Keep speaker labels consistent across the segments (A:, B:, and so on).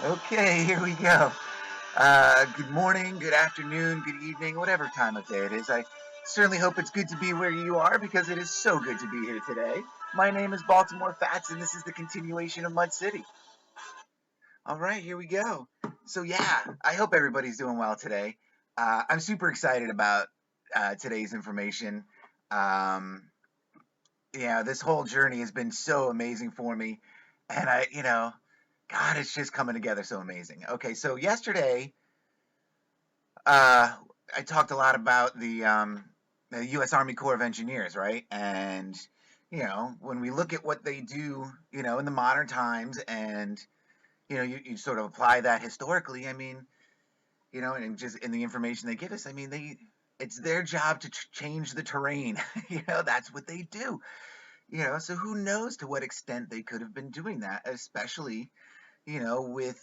A: Okay, here we go. Good morning, good afternoon, good evening, whatever time of day it is. I certainly hope it's good to be where you are because it is so good to be here today. My name is Baltimore Fats, and this is the continuation of Mud City. All right, here we go. So, yeah, I hope everybody's doing well today. I'm super excited about today's information. Um, this whole journey has been so amazing for me. And God, it's just coming together so amazing. Okay, so yesterday, I talked a lot about the U.S. Army Corps of Engineers, right? And when we look at what they do, in the modern times, and you sort of apply that historically. I mean, and just in the information they give us, I mean, it's their job to change the terrain. That's what they do. So who knows to what extent they could have been doing that, especially with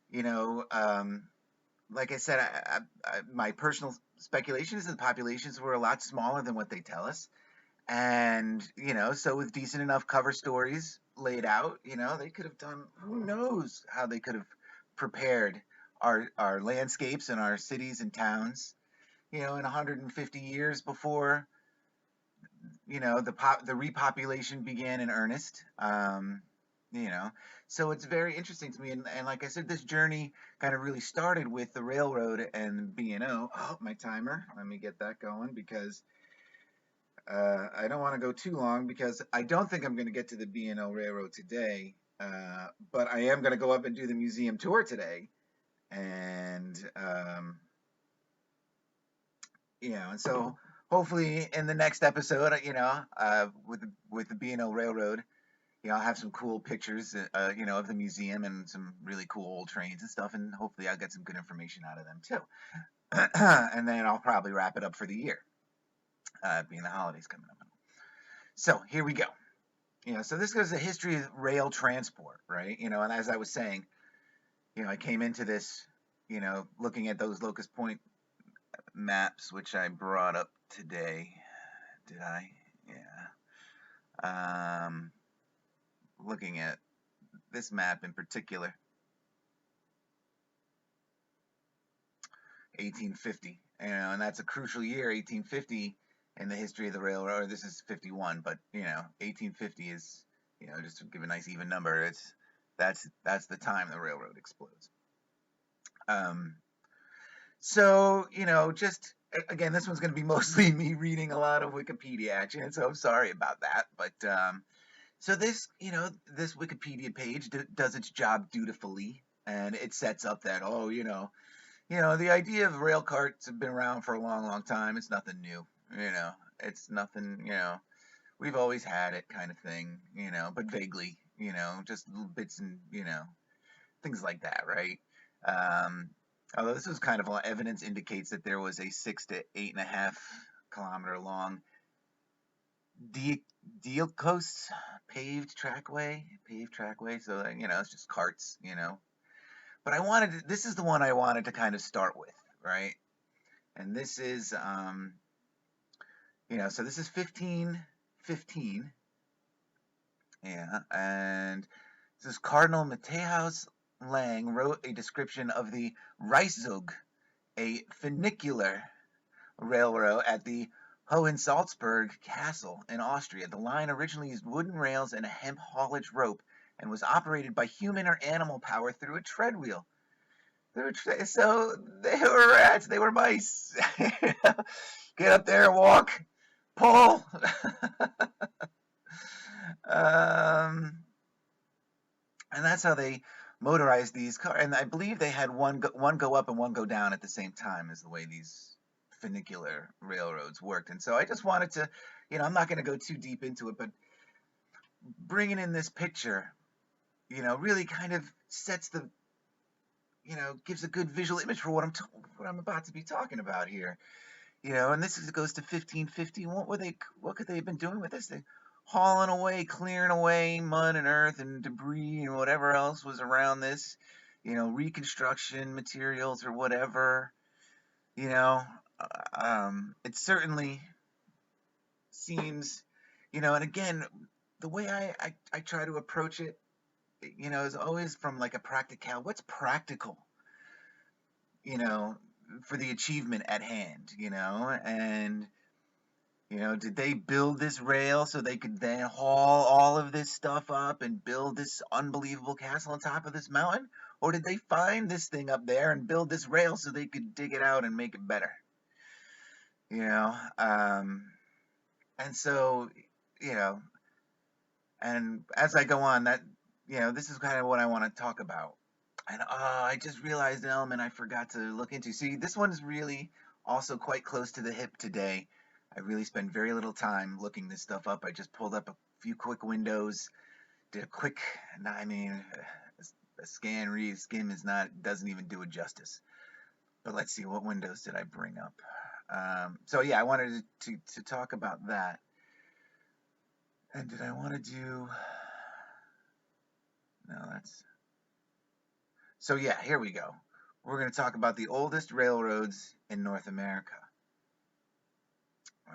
A: you know. Like I said, my personal speculation is that the populations were a lot smaller than what they tell us. And, so with decent enough cover stories laid out, they could have done, who knows how they could have prepared our landscapes and our cities and towns, in 150 years before, the repopulation began in earnest. You know, so it's very interesting to me. And like I said, this journey kind of really started with the railroad and B&O. Oh, my timer. Let me get that going because I don't want to go too long because I don't think I'm going to get to the B&O Railroad today. But I am going to go up and do the museum tour today. And, and so hopefully in the next episode, with the B&O Railroad, I'll have some cool pictures, of the museum and some really cool old trains and stuff, and hopefully I'll get some good information out of them too. And then I'll probably wrap it up for the year, being the holidays coming up. So here we go. So this goes to the history of rail transport, right? And as I was saying, I came into this, looking at those locust point maps, which I brought up today. Did I? Yeah. Looking at this map in particular, 1850, and that's a crucial year, 1850, in the history of the railroad. This is 51, but 1850 is, just to give a nice even number, that's the time the railroad explodes. Um, so just again, this one's going to be mostly me reading a lot of Wikipedia action, and so I'm sorry about that, but so this Wikipedia page does its job dutifully, and it sets up that the idea of rail carts have been around for a long, long time. It's nothing new. It's nothing. We've always had it, kind of thing. But vaguely. Just little bits and things like that, right? Although this was kind of evidence indicates that there was a 6 to 8.5 kilometer long Dielkos paved trackway. So it's just carts. But this is the one I wanted to kind of start with, right? And this is, so this is 1515. Yeah, and this is Cardinal Mateus Lang wrote a description of the Reichszug, a funicular railroad at the Hohensalzburg Castle in Austria. The line originally used wooden rails and a hemp haulage rope and was operated by human or animal power through a tread wheel. So they were rats, they were mice. Get up there and walk, pull. And that's how they motorized these cars. And I believe they had one go up and one go down at the same time, is the way these funicular railroads worked. And so I just wanted to, I'm not going to go too deep into it, but bringing in this picture, really kind of sets the, gives a good visual image for what I'm about to be talking about here. And goes to 1550. What could they have been doing with this? They hauling away, clearing away mud and earth and debris and whatever else was around this, reconstruction materials or whatever. It certainly seems, and again, the way I try to approach it, is always from like a practical. What's practical, you know, for the achievement at hand, and did they build this rail so they could then haul all of this stuff up and build this unbelievable castle on top of this mountain? Or did they find this thing up there and build this rail so they could dig it out and make it better? You know, and so, you know, and as I go on, this is kind of what I want to talk about. And I just realized an element I forgot to look into. See, this one is really also quite close to the hip today. I really spent very little time looking this stuff up. I just pulled up a few quick windows, did a quick, I mean, a scan, read, skim doesn't even do it justice. But let's see, what windows did I bring up? So yeah, I wanted to talk about that. And did I want to do, no, that's, so yeah, here we go. We're going to talk about the oldest railroads in North America.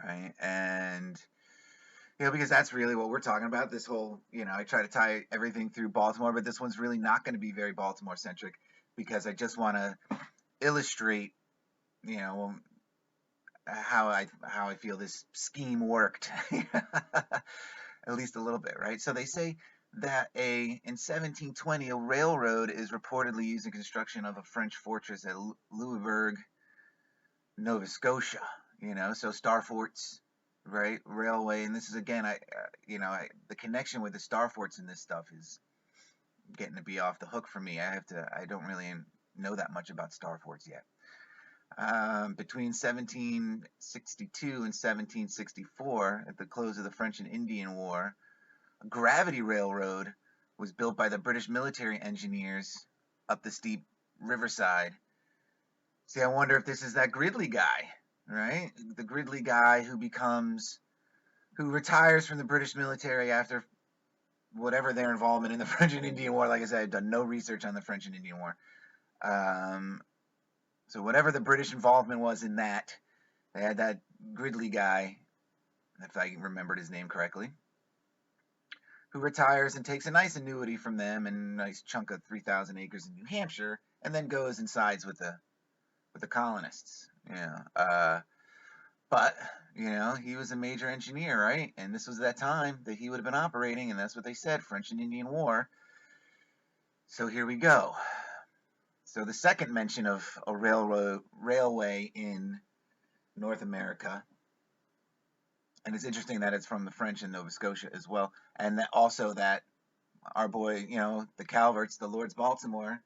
A: Right? And, because that's really what we're talking about. This whole, I try to tie everything through Baltimore, but this one's really not going to be very Baltimore centric because I just want to illustrate, how I feel this scheme worked, at least a little bit, right? So they say that in 1720 a railroad is reportedly used in construction of a French fortress at Louisburg, Nova Scotia. So Star Forts, right, railway, and this is again, the connection with the Star Forts in this stuff is getting to be off the hook for me. I don't really know that much about Star Forts yet. Between 1762 and 1764, at the close of the French and Indian War, a gravity railroad was built by the British military engineers up the steep riverside. See, I wonder if this is that Gridley guy, right? The Gridley guy who retires from the British military after whatever their involvement in the French and Indian War. Like I said, I've done no research on the French and Indian War. So whatever the British involvement was in that, they had that Gridley guy, if I remembered his name correctly, who retires and takes a nice annuity from them and a nice chunk of 3,000 acres in New Hampshire, and then goes and sides with the colonists. But he was a major engineer, right? And this was that time that he would have been operating, and that's what they said, French and Indian War. So here we go. So the second mention of a railway in North America, and it's interesting that it's from the French in Nova Scotia as well, and that also that our boy, the Calverts, the Lords Baltimore,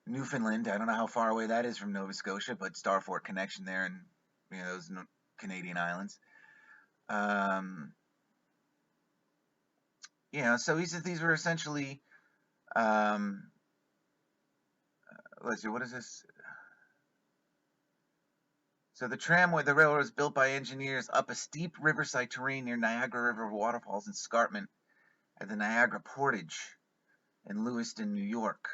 A: Newfoundland, I don't know how far away that is from Nova Scotia, but Starfort connection there, and those Canadian islands. So these were essentially, let's see, what is this? So the tramway, the railroad was built by engineers up a steep riverside terrain near Niagara River waterfalls and escarpment at the Niagara Portage in Lewiston, New York.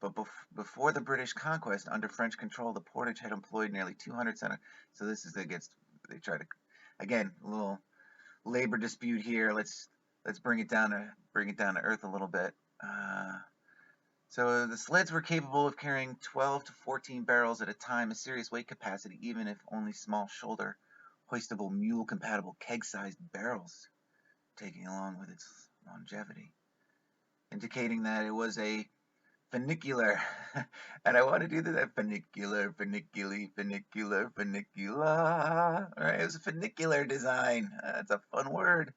A: But before the British conquest, under French control, the portage had employed nearly 200 center. So this is they try to, again, a little labor dispute here. Let's bring it down to earth a little bit. So the sleds were capable of carrying 12 to 14 barrels at a time, a serious weight capacity, even if only small shoulder hoistable mule-compatible keg-sized barrels, taking along with its longevity, indicating that it was a funicular, and I want to do that funicular, all right, it was a funicular design. That's a fun word.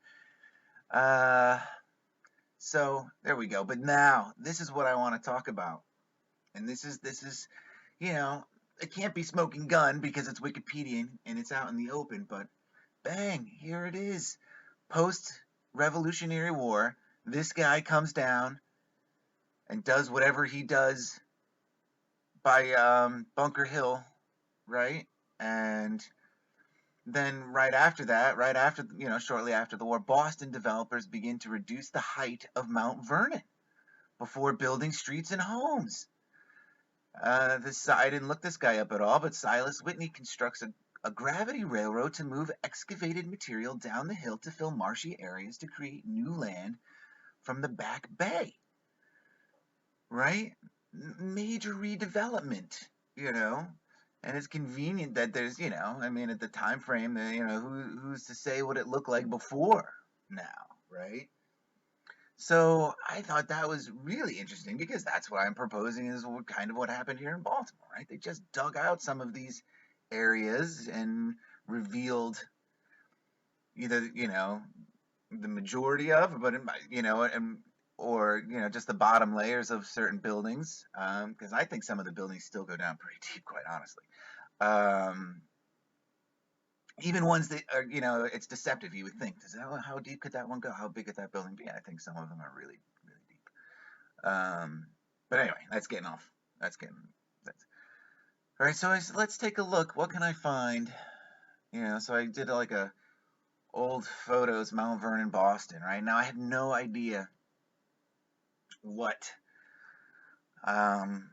A: So there we go. But now this is what I want to talk about, and this is it can't be smoking gun because it's Wikipedia and it's out in the open. But bang, here it is. Post-Revolutionary War, this guy comes down and does whatever he does by Bunker Hill, right? And then shortly after the war, Boston developers begin to reduce the height of Mount Vernon before building streets and homes. I didn't look this guy up at all, but Silas Whitney constructs a gravity railroad to move excavated material down the hill to fill marshy areas to create new land from the Back Bay. right? Major redevelopment, you know, and it's convenient that there's, I mean, at the time frame, who's to say what it looked like before now, right? So I thought that was really interesting because that's what I'm proposing is kind of what happened here in Baltimore, right? They just dug out some of these areas and revealed either, the majority of, but or just the bottom layers of certain buildings, because I think some of the buildings still go down pretty deep, quite honestly. Um, Even ones that are, it's deceptive. You would think, how deep could that one go? How big could that building be? I think some of them are really, really deep. But anyway, That's getting. That's, all right. So let's take a look. What can I find? So I did like a old photos, Mount Vernon, Boston. Right now, I had no idea what um,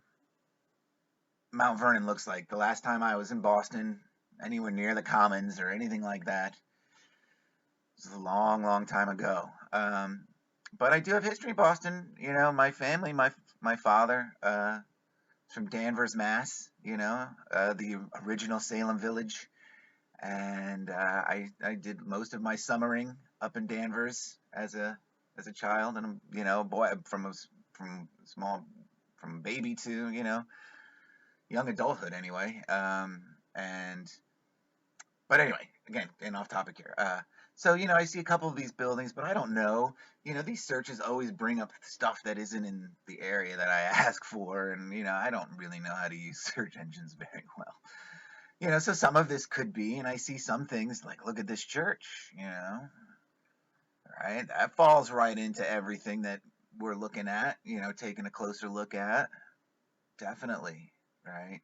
A: Mount Vernon looks like. The last time I was in Boston, anywhere near the Commons or anything like that, it was a long, long time ago. But I do have history in Boston. My family, my father, is from Danvers, Mass. The original Salem village, and I did most of my summering up in Danvers as a child, and boy, from small from baby to young adulthood anyway. And But anyway, again, getting off topic here. So I see a couple of these buildings, but I don't know. These searches always bring up stuff that isn't in the area that I ask for, and I don't really know how to use search engines very well. So some of this could be, and I see some things like, look at this church. Right? That falls right into everything that we're looking at. Taking a closer look at, definitely, right?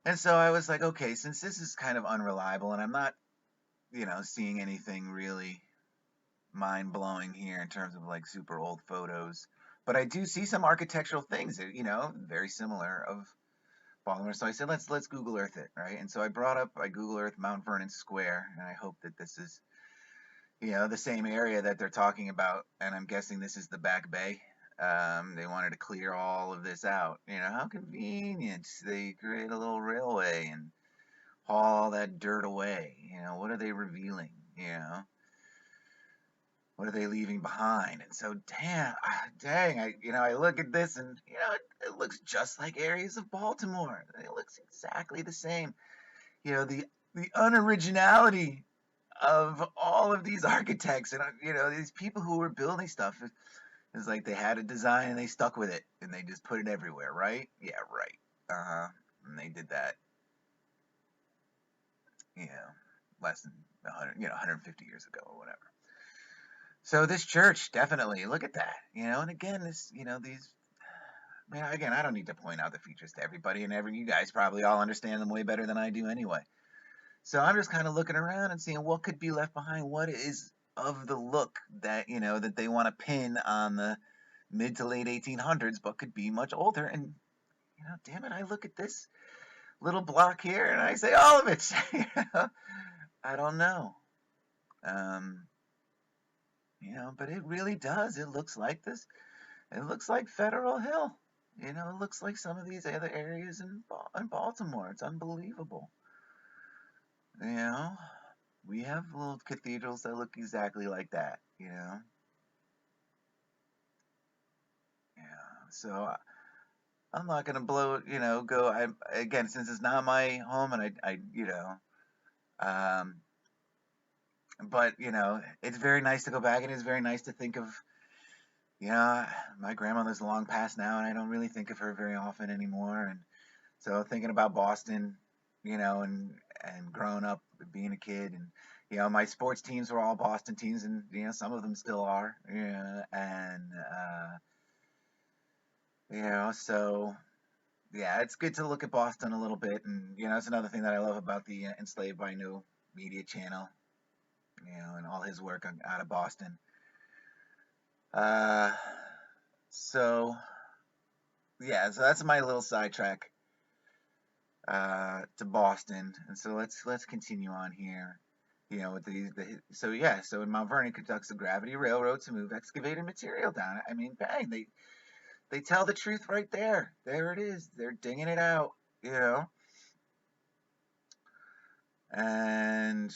A: And so I was like, okay, since this is kind of unreliable, and I'm not, seeing anything really mind blowing here in terms of like super old photos, but I do see some architectural things that, very similar of Baltimore. So I said, let's Google Earth it, right? And so I Google Earth Mount Vernon Square, and I hope that this is, the same area that they're talking about, and I'm guessing this is the Back Bay. They wanted to clear all of this out. How convenient. They create a little railway and haul all that dirt away. What are they revealing? What are they leaving behind? And so, dang, I look at this and, it looks just like areas of Baltimore. It looks exactly the same. The unoriginality of all of these architects and, these people who were building stuff is like they had a design and they stuck with it and they just put it everywhere, right? Yeah, right. Uh-huh. And they did that, you know, less than 100, 150 years ago or whatever. So this church, definitely, look at that, and again, these, again, I don't need to point out the features to everybody, and you guys probably all understand them way better than I do anyway. So I'm just kind of looking around and seeing what could be left behind, what is of the look that, that they want to pin on the mid to late 1800s, but could be much older. And, damn it, I look at this little block here and I say all of it. I don't know. Um, but it really does. It looks like this. It looks like Federal Hill. It looks like some of these other areas in Baltimore. It's unbelievable. You know, we have little cathedrals that look exactly like that. Yeah. So I'm not gonna go. Again, since it's not my home, and um, but it's very nice to go back, and it's very nice to think of. My grandmother's long past now, and I don't really think of her very often anymore. And so thinking about Boston, and growing up, being a kid, and my sports teams were all Boston teams, and some of them still are. Yeah, and so yeah, it's good to look at Boston a little bit, and it's another thing that I love about the Enslaved by New media channel, and all his work out of Boston. Uh, so yeah, so that's my little sidetrack to Boston, and so let's continue on here. With so in Mount Vernon conducts a gravity railroad to move excavated material down. I mean, bang, They tell the truth right there. There it is. They're dinging it out, you know. And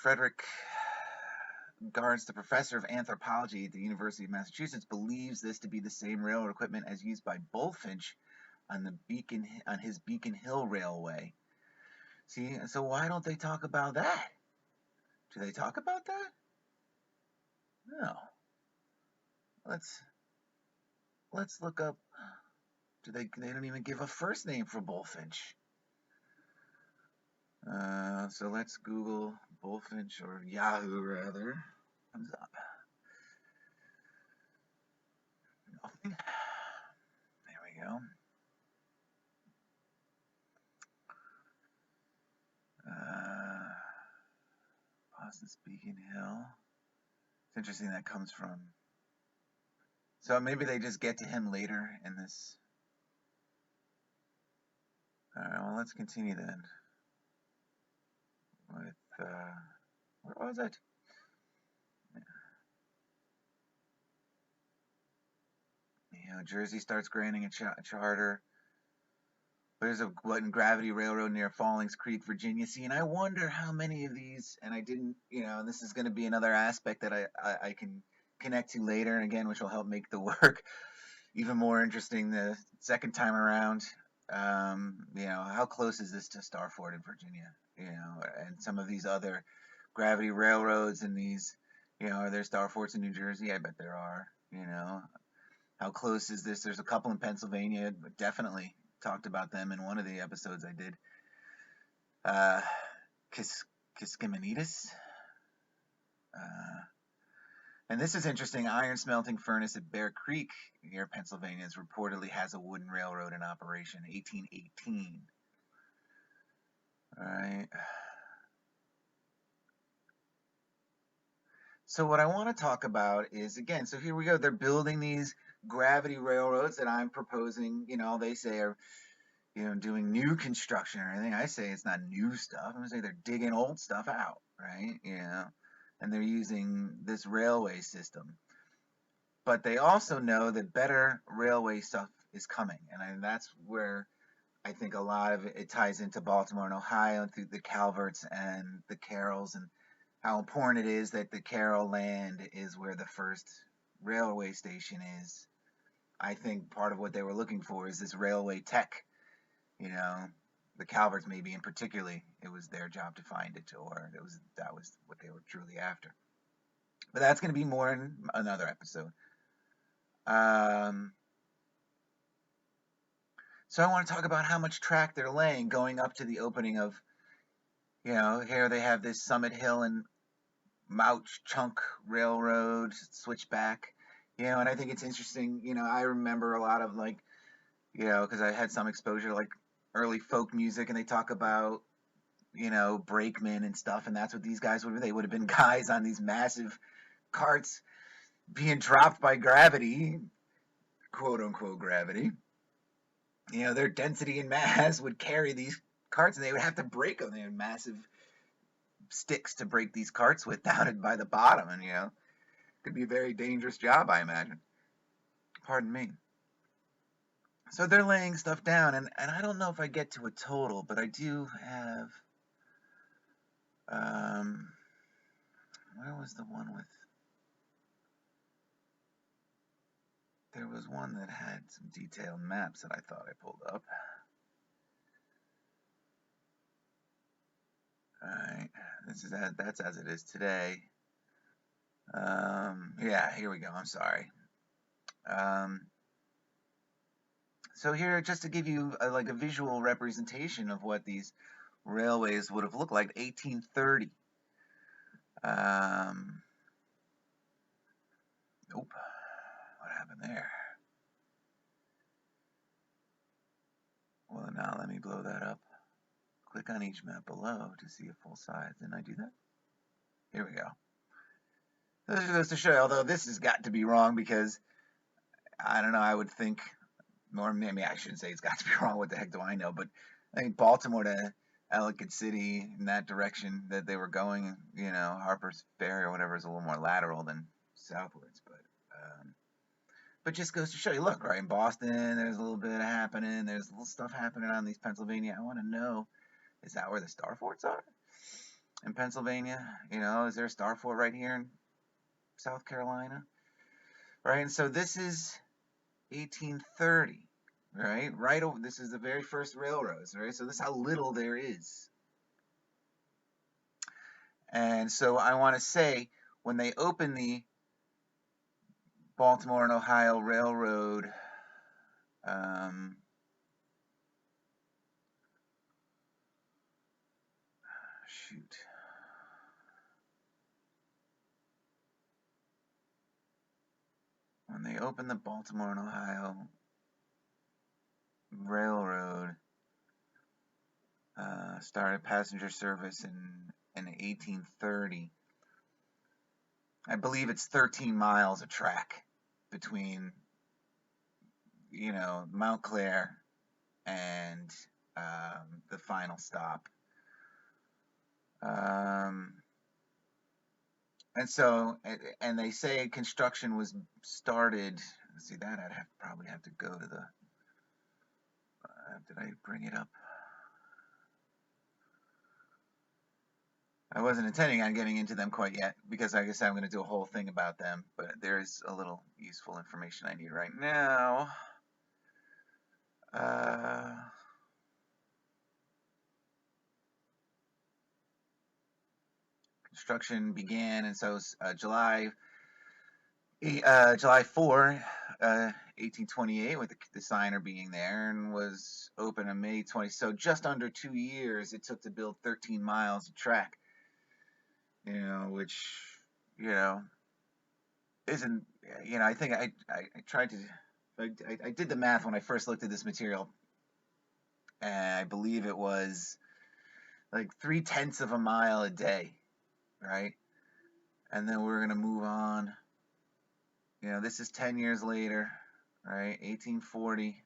A: Frederick Garnes, the professor of anthropology at the University of Massachusetts, believes this to be the same railroad equipment as used by Bullfinch on his Beacon Hill Railway. See, so why don't they talk about that? Do they talk about that? No. Let's look up. They don't even give a first name for Bullfinch. So let's Google Bullfinch, or Yahoo rather. Comes up. Nothing. There we go. Boston's Beacon Hill. It's interesting that comes from. So maybe they just get to him later in this. Alright, well, let's continue then. With, where was it? You know, Jersey starts granting a charter. There's a gravity railroad near Fallings Creek, Virginia. See, and I wonder how many of these, and I didn't, you know, and this is going to be another aspect that I can connect to later, and again, which will help make the work even more interesting the second time around. You know, how close is this to Starford in Virginia? You know, and some of these other gravity railroads and these, you know, are there Starfords in New Jersey? I bet there are. You know, how close is this? There's a couple in Pennsylvania, but definitely talked about them in one of the episodes I did. Kiskimanitis. And this is interesting. Iron smelting furnace at Bear Creek near Pennsylvania reportedly has a wooden railroad in operation, 1818. All right. So what I want to talk about is, again, so here we go. They're building these gravity railroads that I'm proposing. You know, they say are, you know, doing new construction or anything. I say it's not new stuff. I'm gonna say they're digging old stuff out, right? You know, and they're using this railway system. But they also know that better railway stuff is coming, and that's where I think a lot of it ties into Baltimore and Ohio through the Calverts and the Carrolls, and how important it is that the Carroll land is where the first railway station is. I think part of what they were looking for is this railway tech. You know, the Calverts maybe in particularly, it was their job to find it, or that was what they were truly after. But that's going to be more in another episode. So I want to talk about how much track they're laying going up to the opening of, you know, here they have this Summit Hill and Mouch Chunk Railroad switchback, you know, and I think it's interesting, you know, I remember a lot of like, you know, because I had some exposure to like early folk music, and they talk about, you know, brakemen and stuff, and that's what these guys would be. They would have been guys on these massive carts being dropped by gravity, quote unquote gravity. You know, their density and mass would carry these carts, and they would have to break them. They had massive sticks to break these carts with down by the bottom, and you know, it could be a very dangerous job, I imagine. Pardon me. So they're laying stuff down, and I don't know if I get to a total, but I do have. Where was the one with? There was one that had some detailed maps that I thought I pulled up. Alright, that's as it is today. Yeah, here we go. I'm sorry. So here, just to give you like a visual representation of what these railways would have looked like, 1830. Nope. What happened there? Well, now let me blow that up. Click on each map below to see a full size. Didn't I do that? Here we go. This is just to show you, although this has got to be wrong because, I don't know, I would think, or maybe I shouldn't say it's got to be wrong, what the heck do I know, but I think Baltimore to Ellicott City in that direction that they were going, you know, Harper's Ferry or whatever is a little more lateral than southwards, But just goes to show you, look, right, in Boston, there's a little bit happening. There's little stuff happening on these Pennsylvania. I want to know, is that where the star forts are? In Pennsylvania? You know, is there a star fort right here in South Carolina? Right, and so this is 1830, right? Right over, this is the very first railroads, right? So this is how little there is. And so I want to say, when they opened the Baltimore and Ohio Railroad, shoot. When they opened the Baltimore and Ohio Railroad, started passenger service in 1830. I believe it's 13 miles of track between, you know, Mount Clair and the final stop. And so, and they say construction was started. Let's see, that I'd probably have to go to the. Did I bring it up? I wasn't intending on getting into them quite yet because, like I said, I'm going to do a whole thing about them. But there's a little useful information I need right now. Construction began, and so July 4, 1828, with the signer being there, and was open on May 20. So just under 2 years it took to build 13 miles of track. You know, which, you know, isn't, you know, I think I tried to, I did the math when I first looked at this material, and I believe it was like 3/10 of a mile a day, right? And then we're going to move on. You know, this is 10 years later, right? 1840.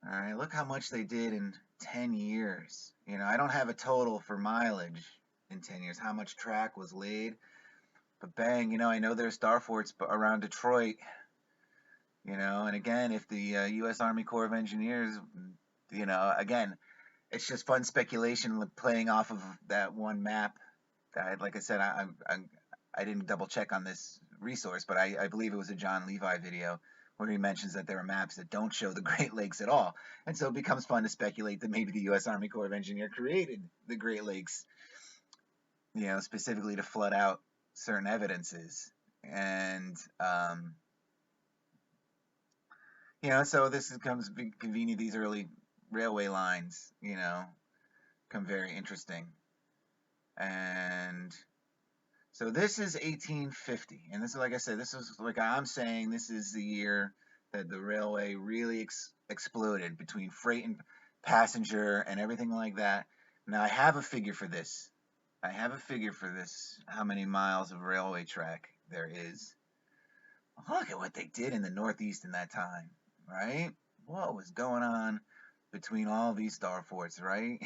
A: All right, look how much they did in 10 years. You know, I don't have a total for mileage in 10 years, how much track was laid. But bang, you know, I know there's star forts around Detroit, you know, and again, if the U.S. Army Corps of Engineers, you know, again, it's just fun speculation playing off of that one map. That, like I said, I didn't double check on this resource, but I believe it was a John Levi video where he mentions that there are maps that don't show the Great Lakes at all. And so it becomes fun to speculate that maybe the U.S. Army Corps of Engineers created the Great Lakes, you know, specifically to flood out certain evidences. And, you know, so this becomes convenient. These early railway lines, you know, become very interesting. And so this is 1850, and this is, like I said, this is, like I'm saying, this is the year that the railway really exploded between freight and passenger and everything like that. Now I have a figure for this. How many miles of railway track there is. Look at what they did in the Northeast in that time, right? What was going on between all these star forts, right?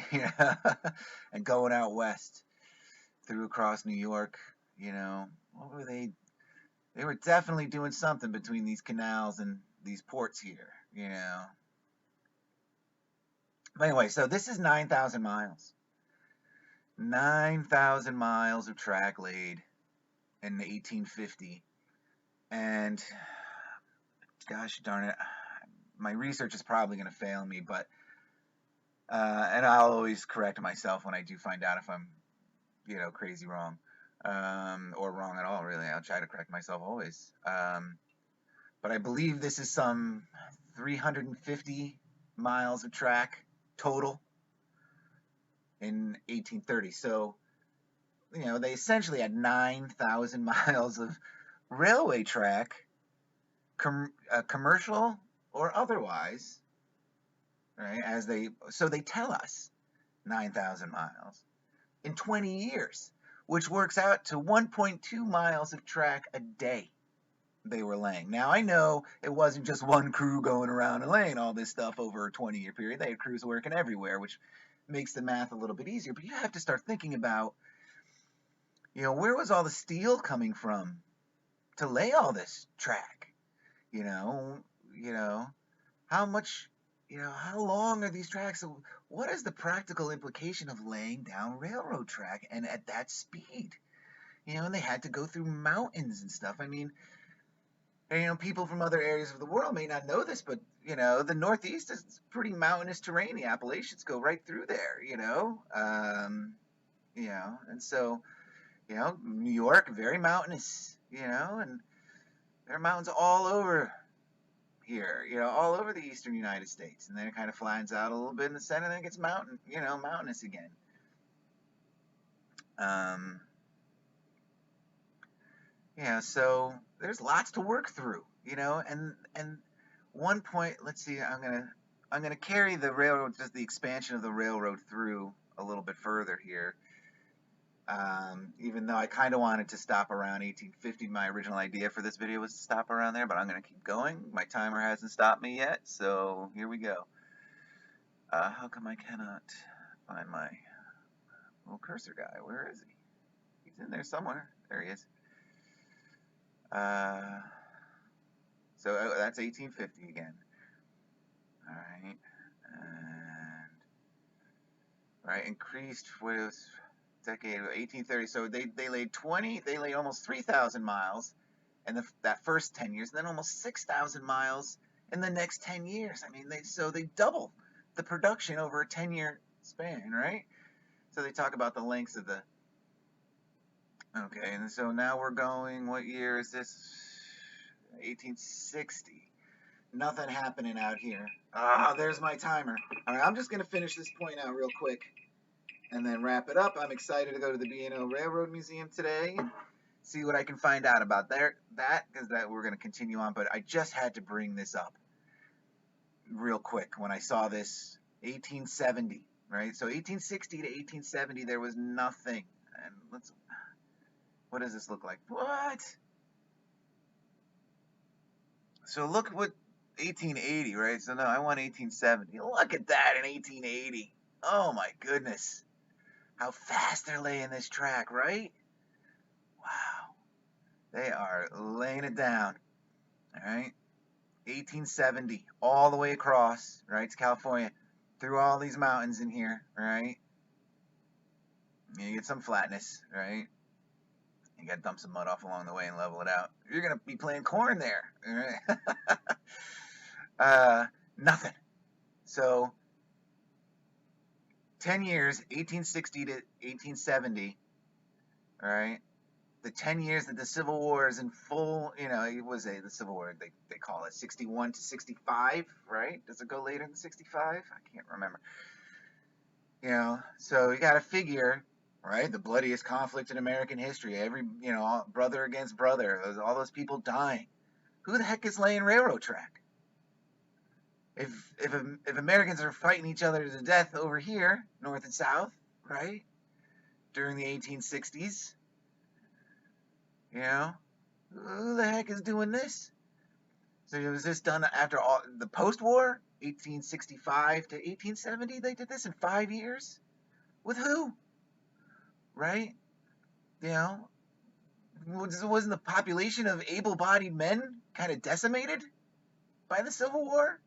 A: And going out west through across New York, you know, what were they? They were definitely doing something between these canals and these ports here, you know. But anyway, so this is 9,000 miles. 9,000 miles of track laid in 1850. And gosh darn it, my research is probably going to fail me, but and I'll always correct myself when I do find out if I'm, you know, crazy wrong, or wrong at all, really. I'll try to correct myself always. But I believe this is some 350 miles of track total in 1830. So, you know, they essentially had 9,000 miles of railway track, commercial or otherwise, right? So they tell us 9,000 miles in 20 years, which works out to 1.2 miles of track a day they were laying. Now, I know it wasn't just one crew going around and laying all this stuff over a 20-year period. They had crews working everywhere, which makes the math a little bit easier. But you have to start thinking about, you know, where was all the steel coming from to lay all this track? You know, you know, how much, how long are these tracks? What is the practical implication of laying down railroad track and at that speed? And they had to go through mountains and stuff. I mean, people from other areas of the world may not know this, but the Northeast is pretty mountainous terrain. The Appalachians go right through there. And so New York, very mountainous. And there are mountains all over here. All over the eastern United States, and then it kind of flattens out a little bit in the center, and then it gets mountainous again. So there's lots to work through, and one point, let's see, I'm gonna carry the railroad, just the expansion of the railroad through a little bit further here. Even though I kind of wanted to stop around 1850, my original idea for this video was to stop around there, but I'm gonna keep going. My timer hasn't stopped me yet, so here we go. How come I cannot find my little cursor guy? Where is he? He's in there somewhere. There he is. So that's 1850 again. All right. And increased was decade of 1830. So they laid almost 3,000 miles in that first 10 years, and then almost 6,000 miles in the next 10 years. I mean, they double the production over a 10-year span, right? So they talk about the lengths of the. Okay, and so now we're going, what year is this? 1860. Nothing happening out here. There's my timer. All right, I'm just going to finish this point out real quick and then wrap it up. I'm excited to go to the B&O Railroad Museum today, see what I can find out about that, because we're going to continue on, but I just had to bring this up real quick when I saw this 1870, right? So 1860 to 1870, there was nothing. And what does this look like? What? So look what 1880, right? So no, I want 1870. Look at that in 1880. Oh my goodness. How fast they're laying this track, right? Wow. They are laying it down. All right. 1870, all the way across, right, to California, through all these mountains in here, right? You get some flatness, right? You got to dump some mud off along the way and level it out. You're going to be playing corn there, right? Nothing. So 10 years, 1860 to 1870, all right? The 10 years that the Civil War is in full, it was the Civil War, they call it 61 to 65, right? Does it go later than 65? I can't remember. So you got to figure, right? The bloodiest conflict in American history. Every, brother against brother. All those people dying. Who the heck is laying railroad track? If Americans are fighting each other to death over here, North and South, right? During the 1860s, who the heck is doing this? So was this done after all the post-war, 1865 to 1870? They did this in 5 years? With who? Right? Wasn't the population of able-bodied men kind of decimated by the Civil War?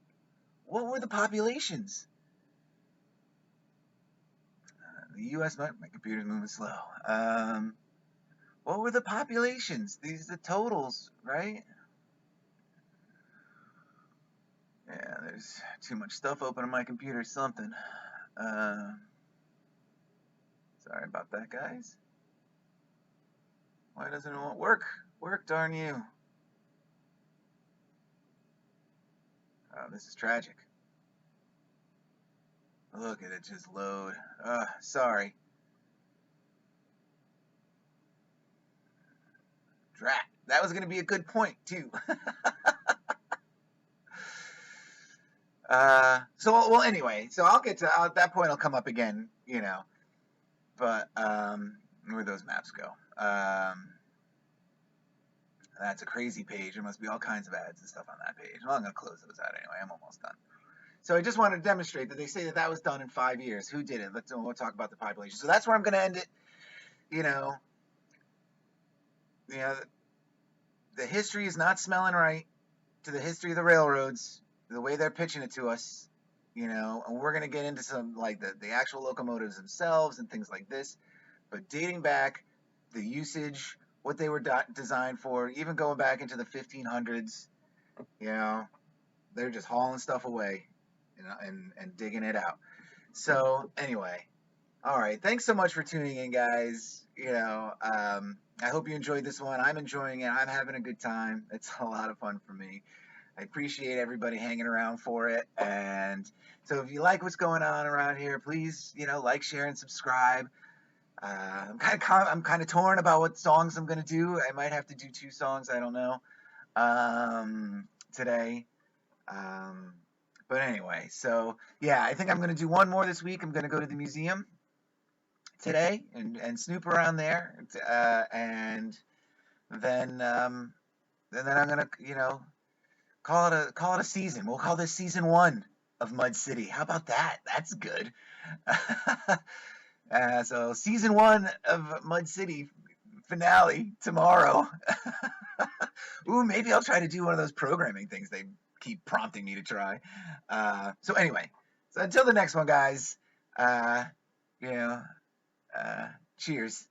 A: What were the populations? The U.S. My computer's moving slow. What were the populations? These are the totals, right? Yeah, there's too much stuff open on my computer. Something. Sorry about that, guys. Why doesn't it want work? Work, darn you. Oh, this is tragic. Look at it just load. Sorry. Drat. That was going to be a good point, too. Well, anyway, so I'll get to, at that point, I'll come up again, but, where'd those maps go? That's a crazy page. There must be all kinds of ads and stuff on that page. Well, I'm going to close those out anyway. I'm almost done. So I just wanted to demonstrate that they say that was done in 5 years. Who did it? We'll talk about the population. So that's where I'm going to end it. the history is not smelling right to the history of the railroads, the way they're pitching it to us, and we're going to get into some like the actual locomotives themselves and things like this. But dating back, the usage, what they were designed for, even going back into the 1500s, they're just hauling stuff away and digging it out. So anyway, all right. Thanks so much for tuning in, guys. I hope you enjoyed this one. I'm enjoying it. I'm having a good time. It's a lot of fun for me. I appreciate everybody hanging around for it. And so if you like what's going on around here, please, like, share, and subscribe. I'm kind of torn about what songs I'm gonna do. I might have to do 2 songs. I don't know. Today. Um, but anyway, so yeah, I think I'm gonna do one more this week. I'm gonna go to the museum today and snoop around there, and then I'm gonna call it a season. We'll call this season 1 of Mud City. How about that? That's good. So season 1 of Mud City finale tomorrow. Ooh, maybe I'll try to do one of those programming things they keep prompting me to try. So anyway, so until the next one, guys. Uh, you know, cheers.